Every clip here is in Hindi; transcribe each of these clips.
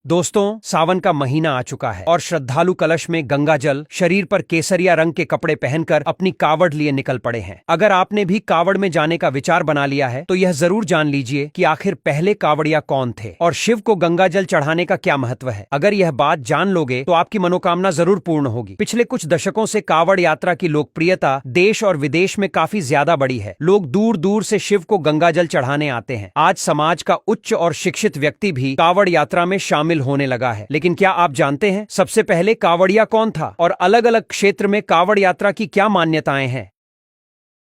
दोस्तों, सावन का महीना आ चुका है और श्रद्धालु कलश में गंगा जल, शरीर पर केसरिया रंग के कपड़े पहनकर अपनी कावड़ लिए निकल पड़े हैं। अगर आपने भी कावड़ में जाने का विचार बना लिया है तो यह जरूर जान लीजिए कि आखिर पहले कावड़िया कौन थे और शिव को गंगा जल चढ़ाने का क्या महत्व है। अगर यह बात जान लोगे तो आपकी मनोकामना जरूर पूर्ण होगी। पिछले कुछ दशकों से कावड़ यात्रा की लोकप्रियता देश और विदेश में काफी ज्यादा बढ़ी है। लोग दूर दूर से शिव को गंगा जल चढ़ाने आते हैं। आज समाज का उच्च और शिक्षित व्यक्ति भी कावड़ यात्रा में शामिल होने लगा है। लेकिन क्या आप जानते हैं सबसे पहले कावड़िया कौन था और अलग अलग क्षेत्र में कावड़ यात्रा की क्या मान्यताएं हैं?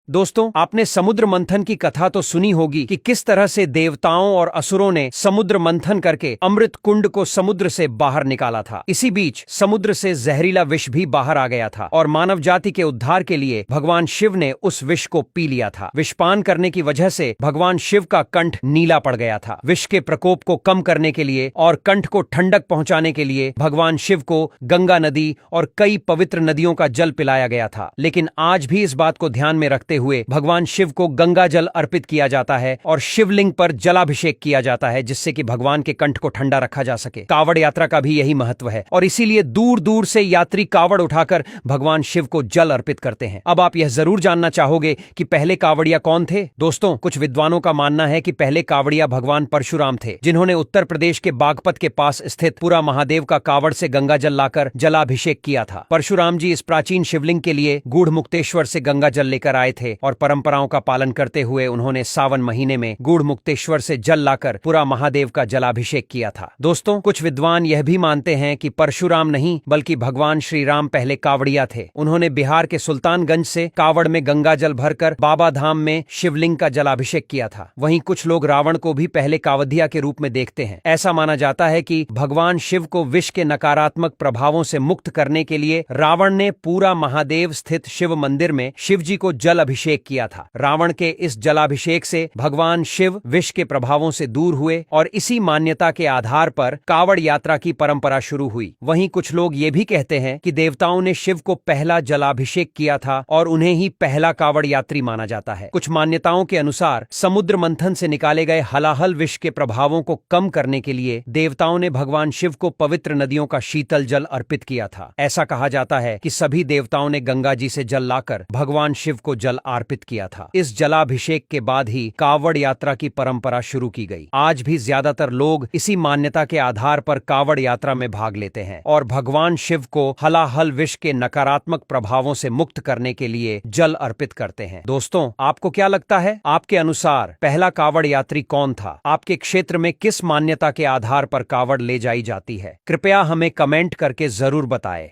दोस्तों, आपने समुद्र मंथन की कथा तो सुनी होगी कि किस तरह से देवताओं और असुरों ने समुद्र मंथन करके अमृत कुंड को समुद्र से बाहर निकाला था। इसी बीच समुद्र से जहरीला विष भी बाहर आ गया था और मानव जाति के उद्धार के लिए भगवान शिव ने उस विष को पी लिया था। विषपान करने की वजह से भगवान शिव का कंठ नीला पड़ गया था। विष के प्रकोप को कम करने के लिए और कंठ को ठंडक पहुंचाने के लिए भगवान शिव को गंगा नदी और कई पवित्र नदियों का जल पिलाया गया था। लेकिन आज भी इस बात को ध्यान में रखते हुए भगवान शिव को गंगा जल अर्पित किया जाता है और शिवलिंग पर जलाभिषेक किया जाता है, जिससे कि भगवान के कंठ को ठंडा रखा जा सके। कावड़ यात्रा का भी यही महत्व है और इसीलिए दूर दूर से यात्री कावड़ उठाकर भगवान शिव को जल अर्पित करते हैं। अब आप यह जरूर जानना चाहोगे कि पहले कावड़िया कौन थे। दोस्तों, कुछ विद्वानों का मानना है कि पहले कावड़िया भगवान परशुराम थे, जिन्होंने उत्तर प्रदेश के बागपत के पास स्थित पूरा महादेव का कावड़ से गंगा जल लाकर जलाभिषेक किया था। परशुराम जी इस प्राचीन शिवलिंग के लिए गूढ़मुक्तेश्वर से गंगा जल लेकर आए थे और परंपराओं का पालन करते हुए उन्होंने सावन महीने में गूढ़मुक्तेश्वर से जल लाकर पूरा महादेव का जलाभिषेक किया था। दोस्तों, कुछ विद्वान यह भी मानते हैं कि परशुराम नहीं बल्कि भगवान श्री राम पहले कावड़िया थे। उन्होंने बिहार के सुल्तानगंज से कावड़ में गंगा जल भरकर बाबा धाम में शिवलिंग का जलाभिषेक किया था। वहीं कुछ लोग रावण को भी पहले कावधिया के रूप में देखते हैं। ऐसा माना जाता है कि भगवान शिव को विष के नकारात्मक प्रभावों से मुक्त करने के लिए रावण ने पूरा महादेव स्थित शिव मंदिर में शिव जी को जल अभिषेक किया था। रावण के इस जलाभिषेक से भगवान शिव विष के प्रभावों से दूर हुए और इसी मान्यता के आधार पर कावड़ यात्रा की परंपरा शुरू हुई। वहीं कुछ लोग ये भी कहते हैं कि देवताओं ने शिव को पहला जलाभिषेक किया था और उन्हें ही पहला कावड़ यात्री माना जाता है। कुछ मान्यताओं के अनुसार समुद्र मंथन से निकाले गए हलाहल विष के प्रभावों को कम करने के लिए देवताओं ने भगवान शिव को पवित्र नदियों का शीतल जल अर्पित किया था। ऐसा कहा जाता है कि सभी देवताओं ने गंगा जी से जल लाकर भगवान शिव को जल अर्पित किया था। इस जलाभिषेक के बाद ही कावड़ यात्रा की परंपरा शुरू की गई। आज भी ज्यादातर लोग इसी मान्यता के आधार पर कावड़ यात्रा में भाग लेते हैं और भगवान शिव को हलाहल विष के नकारात्मक प्रभावों से मुक्त करने के लिए जल अर्पित करते हैं। दोस्तों, आपको क्या लगता है, आपके अनुसार पहला कावड़ यात्री कौन था? आपके क्षेत्र में किस मान्यता के आधार पर कावड़ ले जाई जाती है? कृपया हमें कमेंट करके जरूर बताएं।